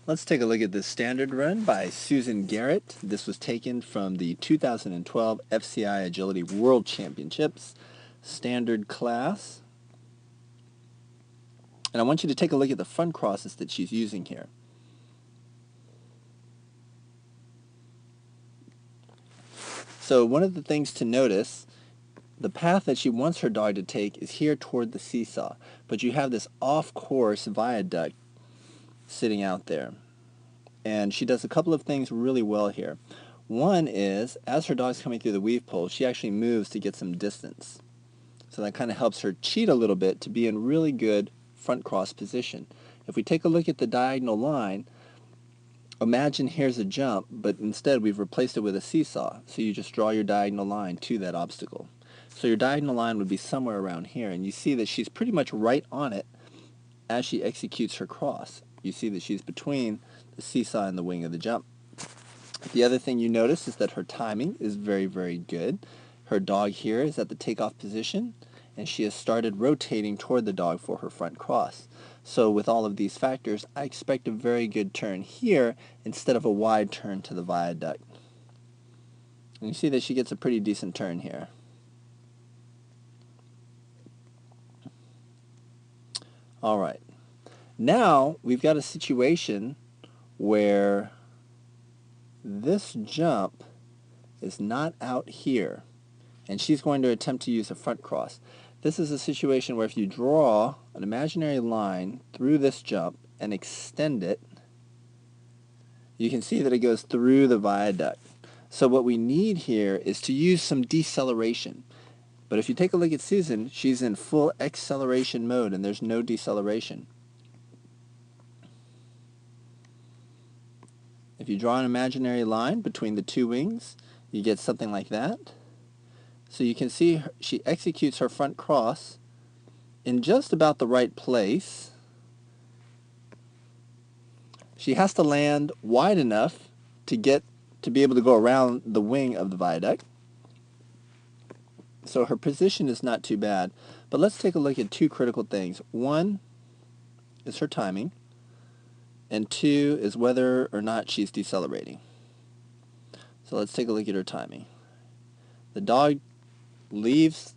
Let's take a look at this standard run by Susan Garrett. This was taken from the 2012 FCI Agility World Championships standard class. And I want you to take a look at the front crosses that she's using here. So one of the things to notice, the path that she wants her dog to take is here toward the seesaw, but you have this off-course viaduct sitting out there. And she does a couple of things really well here. One is, as her dog's coming through the weave pole, she actually moves to get some distance. So that kind of helps her cheat a little bit to be in really good front cross position. If we take a look at the diagonal line, imagine here's a jump, but instead we've replaced it with a seesaw. So you just draw your diagonal line to that obstacle. So your diagonal line would be somewhere around here, and you see that she's pretty much right on it as she executes her cross. You see that she's between the seesaw and the wing of the jump. The other thing you notice is that her timing is very, very good. Her dog here is at the takeoff position, and she has started rotating toward the dog for her front cross. So with all of these factors, I expect a very good turn here instead of a wide turn to the viaduct. And you see that she gets a pretty decent turn here. All right. Now we've got a situation where this jump is not out here, and she's going to attempt to use a front cross. This is a situation where if you draw an imaginary line through this jump and extend it, you can see that it goes through the viaduct. So what we need here is to use some deceleration. But if you take a look at Susan, she's in full acceleration mode and there's no deceleration. If you draw an imaginary line between the two wings, you get something like that. So you can see she executes her front cross in just about the right place. She has to land wide enough to be able to go around the wing of the viaduct. So her position is not too bad. But let's take a look at two critical things. One is her timing, and two is whether or not she's decelerating. So let's take a look at her timing. The dog leaves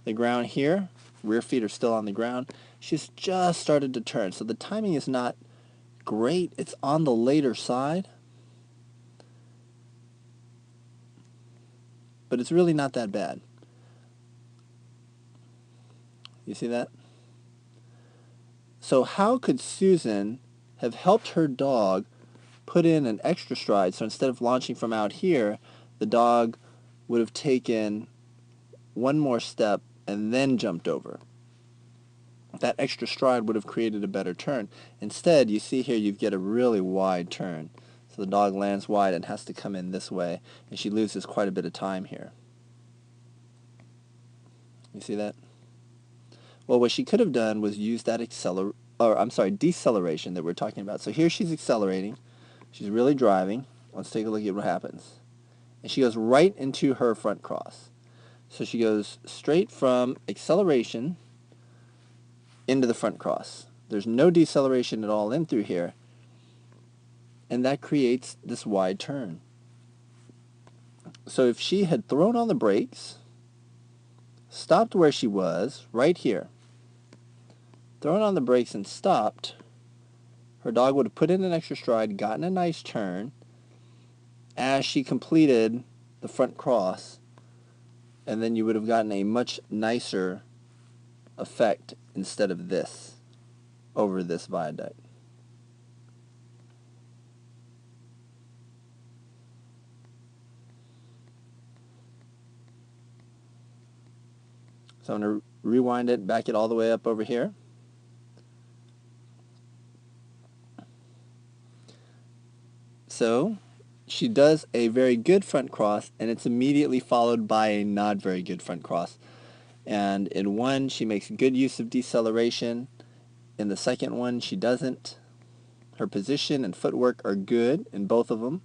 the ground here. Rear feet are still on the ground. She's just started to turn. So the timing is not great. It's on the later side. But it's really not that bad. You see that? So how could Susan have helped her dog put in an extra stride? So instead of launching from out here, the dog would have taken one more step and then jumped over. That extra stride would have created a better turn. Instead, you see here you get a really wide turn. So the dog lands wide and has to come in this way, and she loses quite a bit of time here. You see that? Well, what she could have done was use that deceleration that we're talking about. So here she's accelerating. She's really driving. Let's take a look at what happens. And she goes right into her front cross. So she goes straight from acceleration into the front cross. There's no deceleration at all in through here. And that creates this wide turn. So if she had thrown on the brakes, stopped where she was, right here, thrown on the brakes and stopped, her dog would have put in an extra stride, gotten a nice turn as she completed the front cross, and then you would have gotten a much nicer effect instead of this over this viaduct. So I'm going to rewind it, back it all the way up over here. So she does a very good front cross, and it's immediately followed by a not very good front cross. And in one, she makes good use of deceleration. In the second one, she doesn't. Her position and footwork are good in both of them,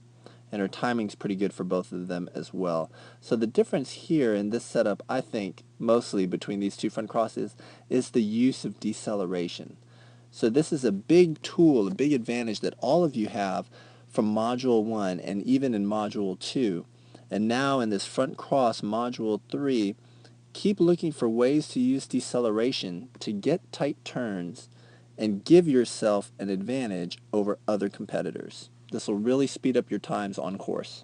and her timing's pretty good for both of them as well. So the difference here in this setup, I think, mostly between these two front crosses, is the use of deceleration. So this is a big tool, a big advantage that all of you have from Module 1 and even in Module 2. And now in this front cross Module 3, keep looking for ways to use deceleration to get tight turns and give yourself an advantage over other competitors. This will really speed up your times on course.